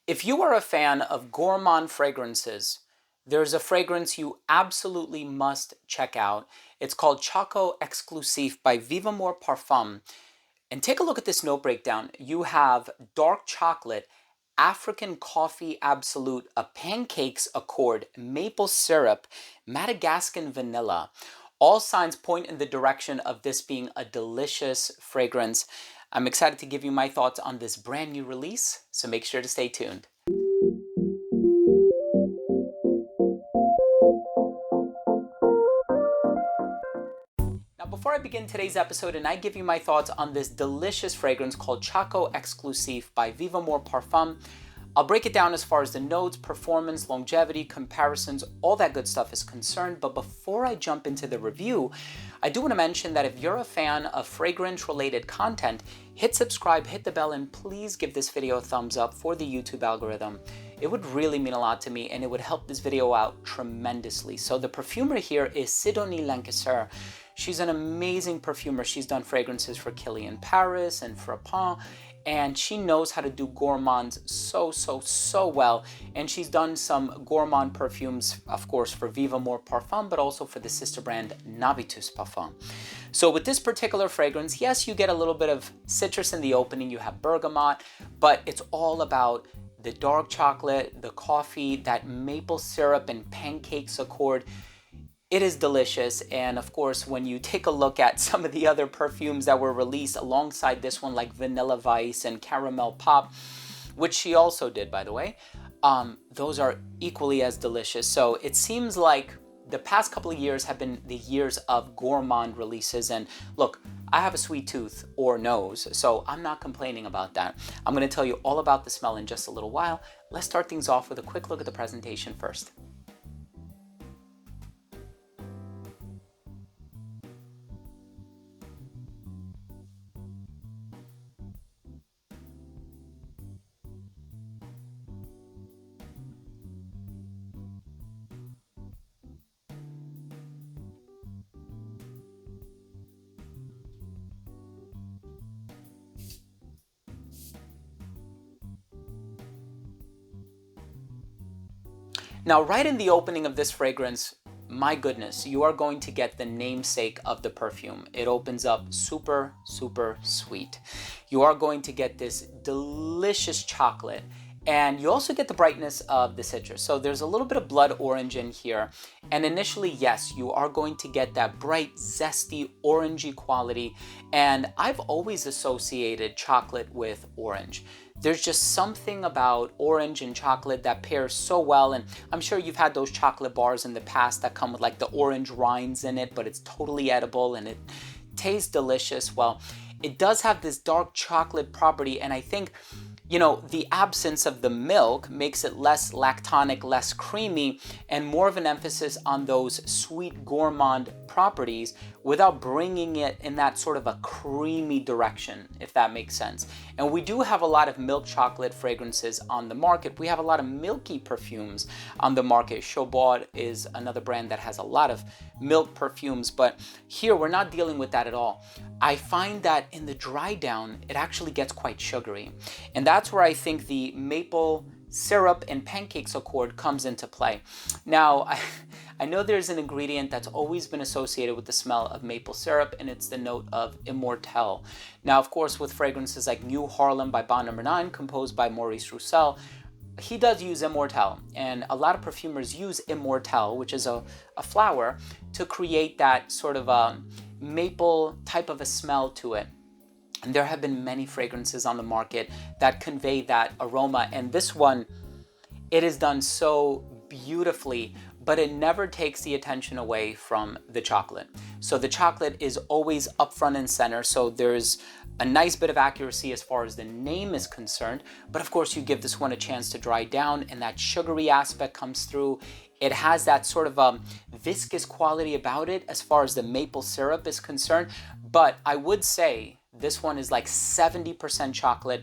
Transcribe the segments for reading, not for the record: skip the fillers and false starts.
If you are a fan of gourmand fragrances, there's a fragrance you absolutely must check out. It's called Choco Exclusif by Vivamor Parfums. And take a look at this note breakdown. You have dark chocolate, African coffee absolute, a pancakes accord, maple syrup, Madagascan vanilla. All signs point in the direction of this being a delicious fragrance. I'm excited to give you my thoughts on this brand new release, so make sure to stay tuned. Now, before I begin today's episode and I give you my thoughts on this delicious fragrance called Choco Exclusif by Vivamor Parfums, I'll break it down as far as the notes, performance, longevity, comparisons, all that good stuff is concerned. But before I jump into the review, I do want to mention that if you're a fan of fragrance-related content, hit subscribe, hit the bell, and please give this video a thumbs up for the YouTube algorithm. It would really mean a lot to me, and it would help this video out tremendously. So the perfumer here is Sidonie Lancaster. She's an amazing perfumer. She's done fragrances for Kilian Paris and Frappant, and she knows how to do gourmands so well. And she's done some gourmand perfumes, of course, for Vivamor Parfums, but also for the sister brand Navitus Parfum. So with this particular fragrance, yes, you get a little bit of citrus in the opening. You have bergamot, but it's all about the dark chocolate, the coffee, that maple syrup and pancakes accord. It is delicious, and of course, when you take a look at some of the other perfumes that were released alongside this one, like Vanilla Vice and Caramel Pop, which she also did, by the way, those are equally as delicious. So it seems like the past couple of years have been the years of gourmand releases, and look, I have a sweet tooth or nose, so I'm not complaining about that. I'm going to tell you all about the smell in just a little while. Let's start things off with a quick look at the presentation first. Now, right in the opening of this fragrance, my goodness, you are going to get the namesake of the perfume. It opens up super sweet. You are going to get this delicious chocolate, and you also get the brightness of the citrus. So there's a little bit of blood orange in here. And initially, yes, you are going to get that bright, zesty, orangey quality. And I've always associated chocolate with orange. There's just something about orange and chocolate that pairs so well. And I'm sure you've had those chocolate bars in the past that come with like the orange rinds in it, but it's totally edible and it tastes delicious. Well, it does have this dark chocolate property, and I think, you know, the absence of the milk makes it less lactonic, less creamy, and more of an emphasis on those sweet gourmand properties without bringing it in that sort of a creamy direction, if that makes sense. And we do have a lot of milk chocolate fragrances on the market. We have a lot of milky perfumes on the market. Chaubard is another brand that has a lot of milk perfumes, but here we're not dealing with that at all. I find that in the dry down, it actually gets quite sugary. And that's where I think the maple syrup and pancakes accord comes into play. Now, I know there's an ingredient that's always been associated with the smell of maple syrup, and it's the note of Immortelle. Now, of course, with fragrances like New Harlem by Bond No. 9, composed by Maurice Roussel, he does use Immortelle, and a lot of perfumers use Immortelle, which is a flower, to create that sort of a maple type of a smell to it. And there have been many fragrances on the market that convey that aroma, and this one, it is done so beautifully, but it never takes the attention away from the chocolate. So the chocolate is always up front and center, so there's a nice bit of accuracy as far as the name is concerned, but of course you give this one a chance to dry down and that sugary aspect comes through. It has that sort of viscous quality about it as far as the maple syrup is concerned, but I would say this one is like 70% chocolate,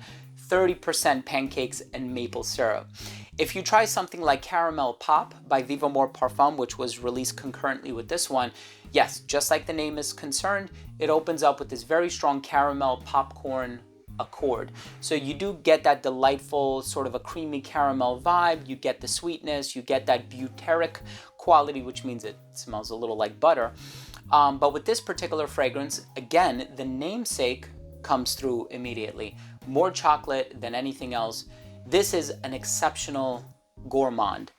30% pancakes and maple syrup. If you try something like Caramel Pop by Vivamor Parfums, which was released concurrently with this one, yes, just like the name is concerned, it opens up with this very strong caramel popcorn accord. So you do get that delightful sort of a creamy caramel vibe. You get the sweetness, you get that butyric quality, which means it smells a little like butter. But with this particular fragrance, again, the namesake comes through immediately. More chocolate than anything else. This is an exceptional gourmand.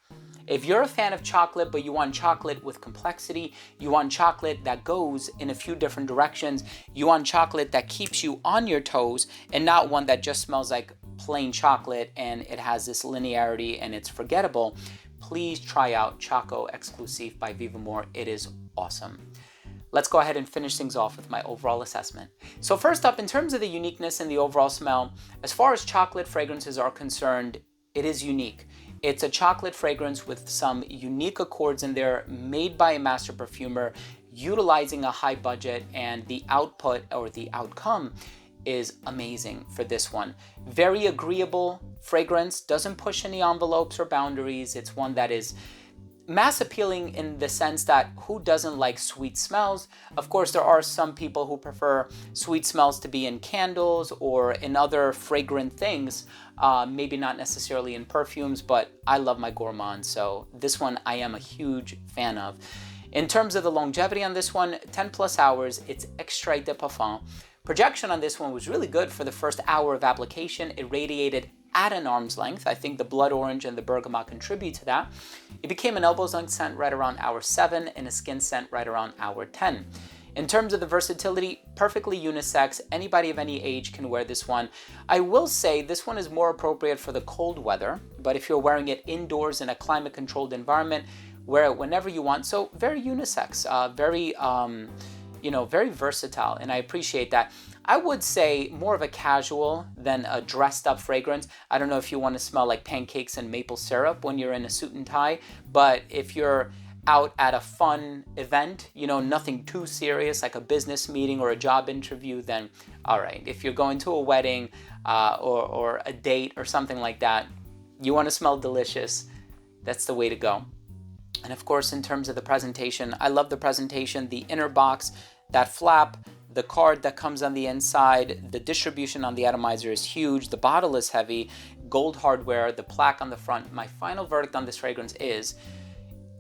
If you're a fan of chocolate, but you want chocolate with complexity, you want chocolate that goes in a few different directions, you want chocolate that keeps you on your toes and not one that just smells like plain chocolate and it has this linearity and it's forgettable, please try out Choco Exclusif by Vivamor. It is awesome. Let's go ahead and finish things off with my overall assessment. So first up, in terms of the uniqueness and the overall smell, as far as chocolate fragrances are concerned, it is unique. It's a chocolate fragrance with some unique accords in there, made by a master perfumer, utilizing a high budget, and the output or the outcome is amazing for this one. Very agreeable fragrance, doesn't push any envelopes or boundaries. It's one that is mass appealing in the sense that who doesn't like sweet smells? Of course, there are some people who prefer sweet smells to be in candles or in other fragrant things, maybe not necessarily in perfumes, but I love my gourmand, so this one I am a huge fan of. In terms of the longevity on this one, 10 plus hours, it's extrait de parfum. Projection on this one was really good for the first hour of application. It radiated at an arm's length. I think the blood orange and the bergamot contribute to that. It became an elbows length scent right around hour 7 and a skin scent right around hour 10. In terms of the versatility, perfectly unisex. Anybody of any age can wear this one. I will say this one is more appropriate for the cold weather, but if you're wearing it indoors in a climate controlled environment, wear it whenever you want. So very unisex, very versatile, and I appreciate that. I would say more of a casual than a dressed up fragrance. I don't know if you want to smell like pancakes and maple syrup when you're in a suit and tie, but if you're out at a fun event, nothing too serious like a business meeting or a job interview, then all right. If you're going to a wedding or a date or something like that, you want to smell delicious, that's the way to go. And of course, in terms of the presentation, I love the presentation, the inner box, that flap, the card that comes on the inside, the distribution on the atomizer is huge, the bottle is heavy, gold hardware, the plaque on the front. My final verdict on this fragrance is,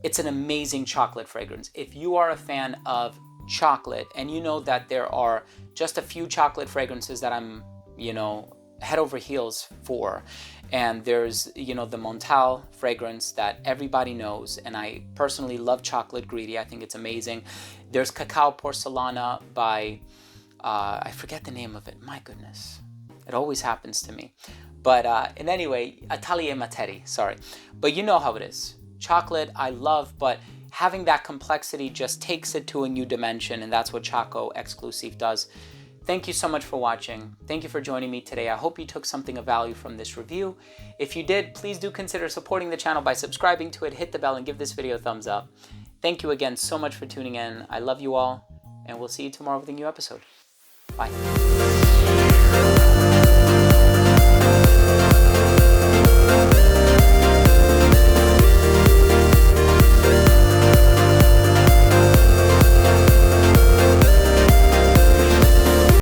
it's an amazing chocolate fragrance. If you are a fan of chocolate and you know that there are just a few chocolate fragrances that I'm, head over heels for, and there's, the Montal fragrance that everybody knows, and I personally love Chocolate Greedy. I think it's amazing. There's Cacao Porcelana by, I forget the name of it. My goodness. It always happens to me. But in any way, Atelier Materi, sorry. But you know how it is. Chocolate, I love, but having that complexity just takes it to a new dimension, and that's what Choco Exclusif does. Thank you so much for watching. Thank you for joining me today. I hope you took something of value from this review. If you did, please do consider supporting the channel by subscribing to it, hit the bell, and give this video a thumbs up. Thank you again so much for tuning in. I love you all, and we'll see you tomorrow with a new episode. Bye.